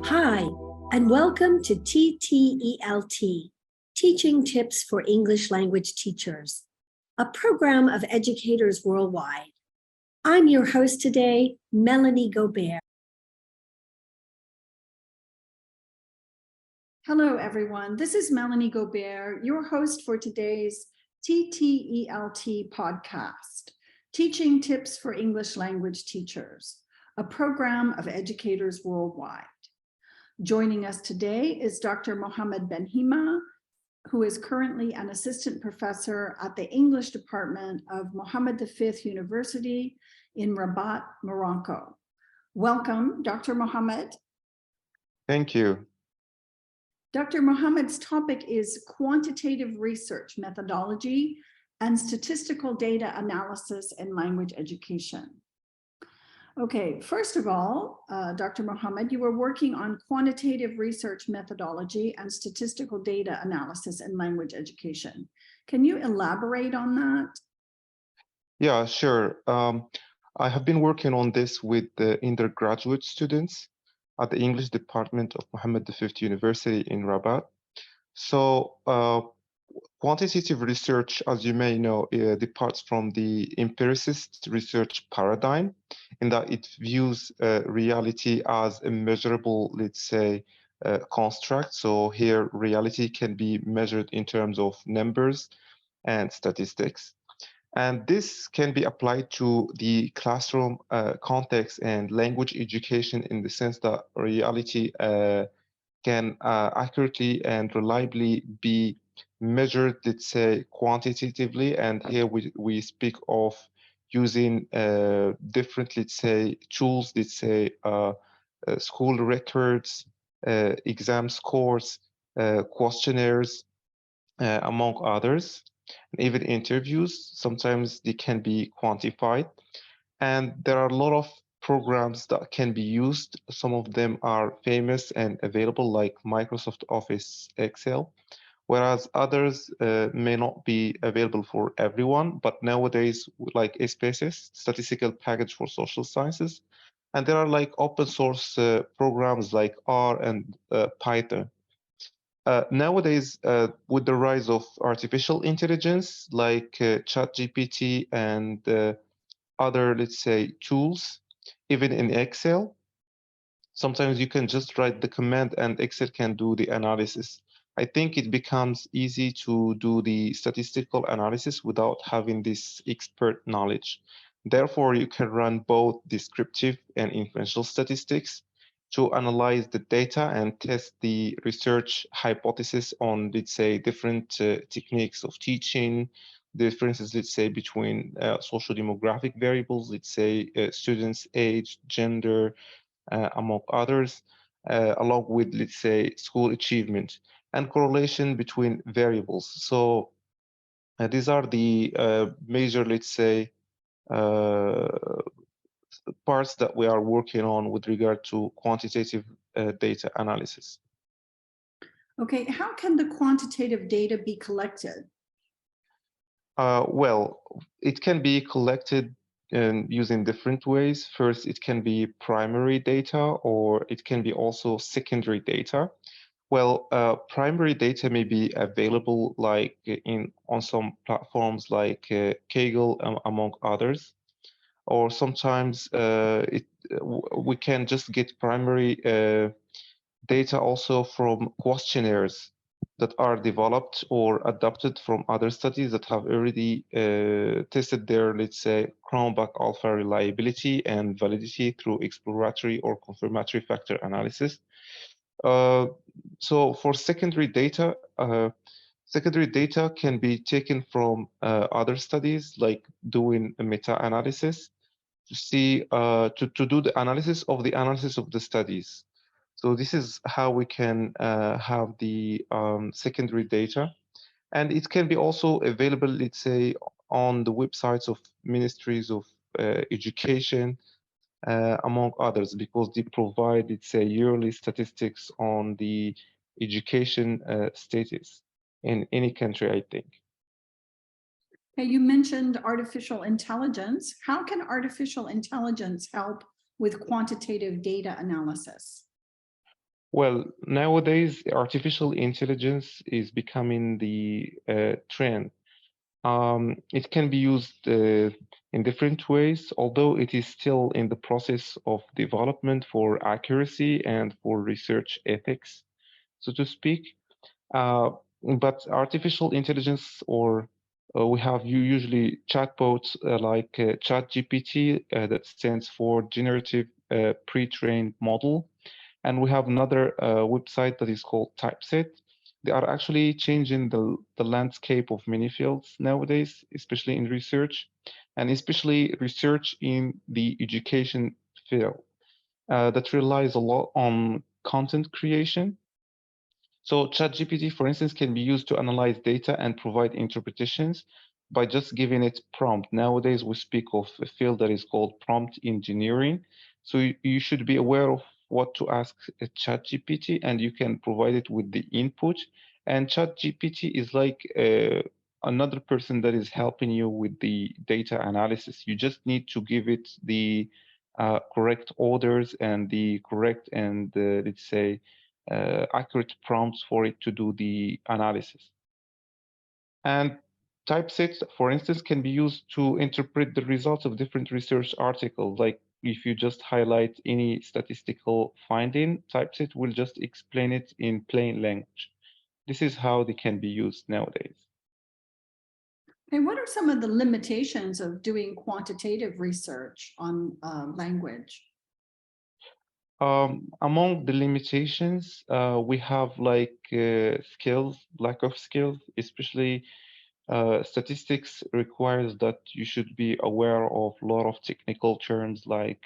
Hi, and welcome to TTELT, Teaching Tips for English Language Teachers, a program of educators worldwide. I'm your host today, Melanie Gobert. Hello, everyone. This is Melanie Gobert, your host for today's TTELT podcast, Teaching Tips for English Language Teachers, a program of educators worldwide. Joining us today is Dr. Mohamed Benhima, who is currently an assistant professor at the English department of Mohammed V University in Rabat, Morocco. Welcome, Dr. Mohamed. Thank you. Dr. Mohamed's topic is quantitative research methodology and statistical data analysis in language education. Okay, first of all, Dr. Mohamed, you were working on quantitative research methodology and statistical data analysis in language education. Can you elaborate on that? Yeah, sure. I have been working on this with the undergraduate students at the English department of Mohammed V University in Rabat. So quantitative research, as you may know, departs from the empiricist research paradigm in that it views reality as a measurable, let's say, construct. So here reality can be measured in terms of numbers and statistics. And this can be applied to the classroom context and language education in the sense that reality can accurately and reliably be measured, let's say, quantitatively. And here we speak of using different, let's say, tools, let's say, school records, exam scores, questionnaires, among others, and even interviews. Sometimes they can be quantified. And there are a lot of programs that can be used. Some of them are famous and available, like Microsoft Office Excel, whereas others may not be available for everyone. But nowadays, like SPSS, Statistical Package for Social Sciences, and there are like open source programs like R and Python. Nowadays, with the rise of artificial intelligence like ChatGPT and other, let's say, tools, even in Excel, sometimes you can just write the command and Excel can do the analysis. I think it becomes easy to do the statistical analysis without having this expert knowledge. Therefore, you can run both descriptive and inferential statistics to analyze the data and test the research hypothesis on, let's say, different techniques of teaching, differences, let's say, between social demographic variables, let's say, students' age, gender, among others, along with, let's say, school achievement and correlation between variables. So these are the major, let's say, parts that we are working on with regard to quantitative data analysis. Okay, how can the quantitative data be collected? Well, it can be collected using different ways. First, it can be primary data, or it can be also secondary data. Well, primary data may be available like on some platforms like Kaggle, among others, or sometimes we can just get primary data also from questionnaires that are developed or adapted from other studies that have already tested their, let's say, Cronbach alpha reliability and validity through exploratory or confirmatory factor analysis. So for secondary data can be taken from other studies, like doing a meta-analysis to see to do the analysis of the studies. So this is how we can have the secondary data, and it can be also available, let's say, on the websites of ministries of education, among others, because they provide, let's say, yearly statistics on the education status in any country, I think. Okay, you mentioned artificial intelligence. How can artificial intelligence help with quantitative data analysis? Well, nowadays, artificial intelligence is becoming the trend. It can be used in different ways, although it is still in the process of development for accuracy and for research ethics, so to speak. Uh, but artificial intelligence, or we have usually chatbots like ChatGPT, that stands for Generative Pre-trained Model, and we have another website that is called Typeset. They are actually changing the landscape of many fields nowadays, especially in research, and especially research in the education field that relies a lot on content creation. So ChatGPT, for instance, can be used to analyze data and provide interpretations by just giving it prompt. Nowadays, we speak of a field that is called prompt engineering. So you should be aware of what to ask a ChatGPT, and you can provide it with the input. And ChatGPT is like another person that is helping you with the data analysis. You just need to give it the correct orders and the correct and let's say accurate prompts for it to do the analysis. And typeset, for instance, can be used to interpret the results of different research articles. Like if you just highlight any statistical finding, typeset will just explain it in plain language. This is how they can be used nowadays. And what are some of the limitations of doing quantitative research on language? Among the limitations, we have like skills, lack of skills, especially statistics requires that you should be aware of a lot of technical terms like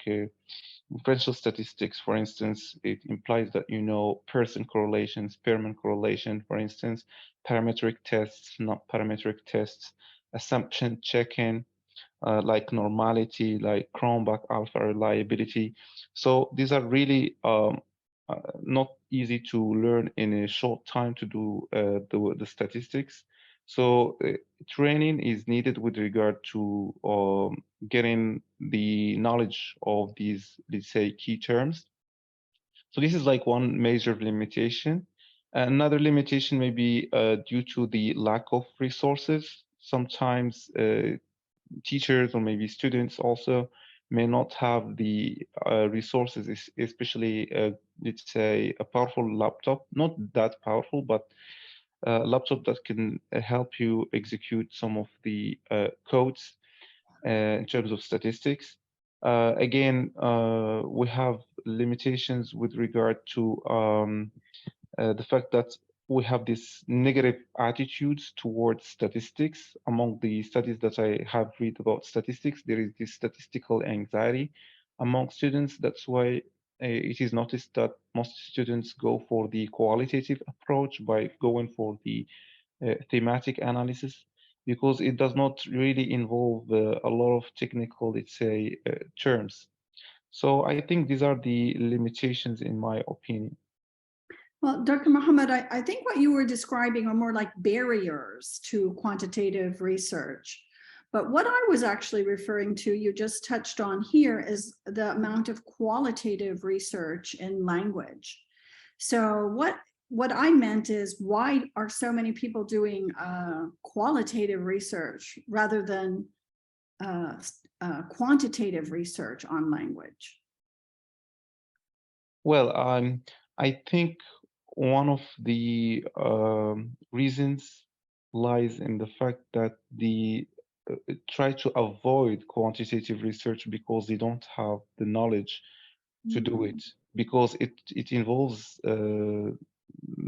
differential statistics, for instance. It implies that you know Pearson correlation, Spearman correlation, for instance, parametric tests, not parametric tests, assumption checking, like normality, like Cronbach alpha reliability. So these are really not easy to learn in a short time to do the statistics. So training is needed with regard to getting the knowledge of these, let's say, key terms. So this is like one major limitation. Another limitation may be due to the lack of resources. Sometimes teachers or maybe students also may not have the resources, especially let's say a powerful laptop, not that powerful, but a laptop that can help you execute some of the codes in terms of statistics. Again, we have limitations with regard to the fact that we have this negative attitudes towards statistics. Among the studies that I have read about statistics, there is this statistical anxiety among students. That's why it is noticed that most students go for the qualitative approach by going for the thematic analysis, because it does not really involve a lot of technical, let's say, terms. So I think these are the limitations in my opinion. Well, Dr. Mohamed, I think what you were describing are more like barriers to quantitative research. But what I was actually referring to, you just touched on here, is the amount of qualitative research in language. So what I meant is, why are so many people doing qualitative research rather than quantitative research on language? Well, I think one of the reasons lies in the fact that the try to avoid quantitative research because they don't have the knowledge to do it, because it involves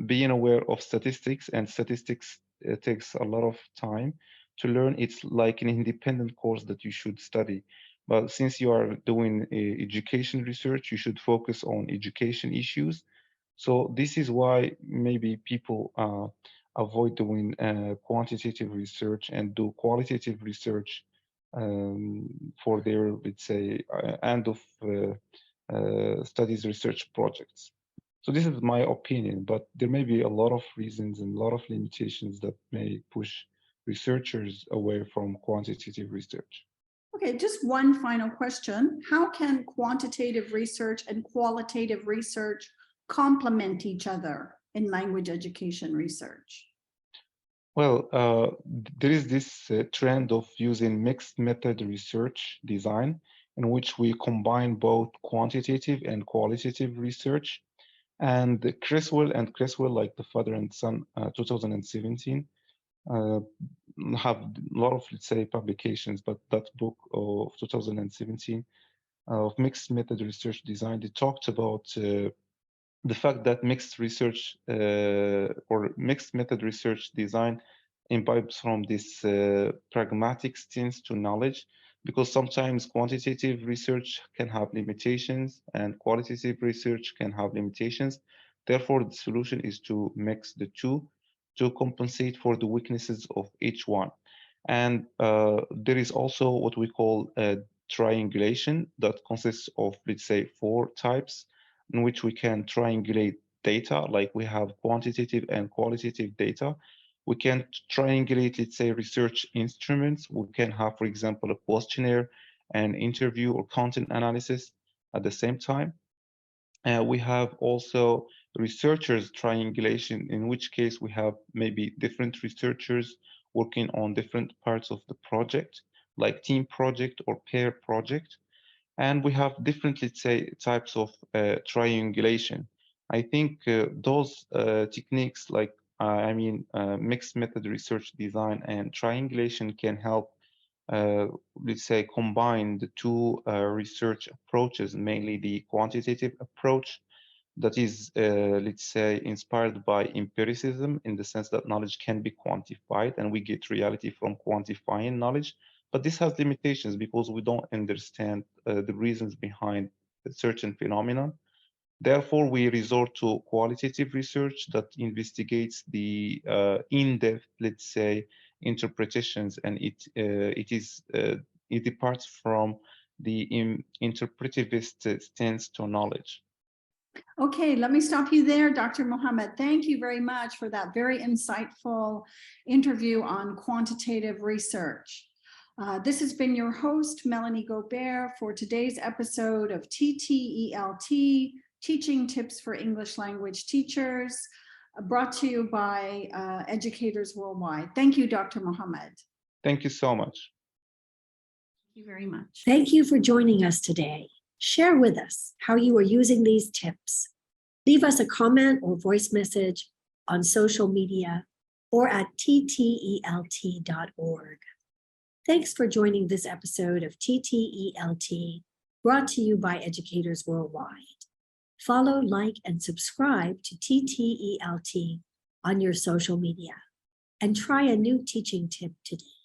being aware of statistics, and statistics takes a lot of time to learn. It's like an independent course that you should study. But since you are doing education research, you should focus on education issues. So this is why maybe people avoid doing quantitative research and do qualitative research for their, let's say, end of studies research projects. So this is my opinion, but there may be a lot of reasons and a lot of limitations that may push researchers away from quantitative research. Okay, just one final question. How can quantitative research and qualitative research complement each other in language education research? Well, there is this trend of using mixed method research design in which we combine both quantitative and qualitative research. And Criswell, like the father and son, 2017, have a lot of, let's say, publications, but that book of 2017 of mixed method research design, they talked about the fact that mixed research or mixed method research design imbibes from this pragmatic stance to knowledge, because sometimes quantitative research can have limitations and qualitative research can have limitations. Therefore, the solution is to mix the two to compensate for the weaknesses of each one. And there is also what we call triangulation that consists of, let's say, 4 types in which we can triangulate data, like we have quantitative and qualitative data. We can triangulate, let's say, research instruments. We can have, for example, a questionnaire, an interview, or content analysis at the same time. We have also researchers triangulation, in which case we have maybe different researchers working on different parts of the project, like team project or pair project. And we have different, let's say, types of triangulation. I think those techniques, like mixed method research design and triangulation, can help, let's say, combine the two research approaches, mainly the quantitative approach that is, let's say, inspired by empiricism, in the sense that knowledge can be quantified and we get reality from quantifying knowledge. But this has limitations because we don't understand the reasons behind a certain phenomenon. Therefore, we resort to qualitative research that investigates the in-depth, let's say, interpretations, and it departs from the interpretivist stance to knowledge. Okay, let me stop you there, Dr. Mohamed. Thank you very much for that very insightful interview on quantitative research. This has been your host, Melanie Gobert, for today's episode of TTELT, Teaching Tips for English Language Teachers, brought to you by Educators Worldwide. Thank you, Dr. Mohamed. Thank you so much. Thank you very much. Thank you for joining us today. Share with us how you are using these tips. Leave us a comment or voice message on social media or at ttelt.org. Thanks for joining this episode of TTELT, brought to you by Educators Worldwide. Follow, like, and subscribe to TTELT on your social media, and try a new teaching tip today.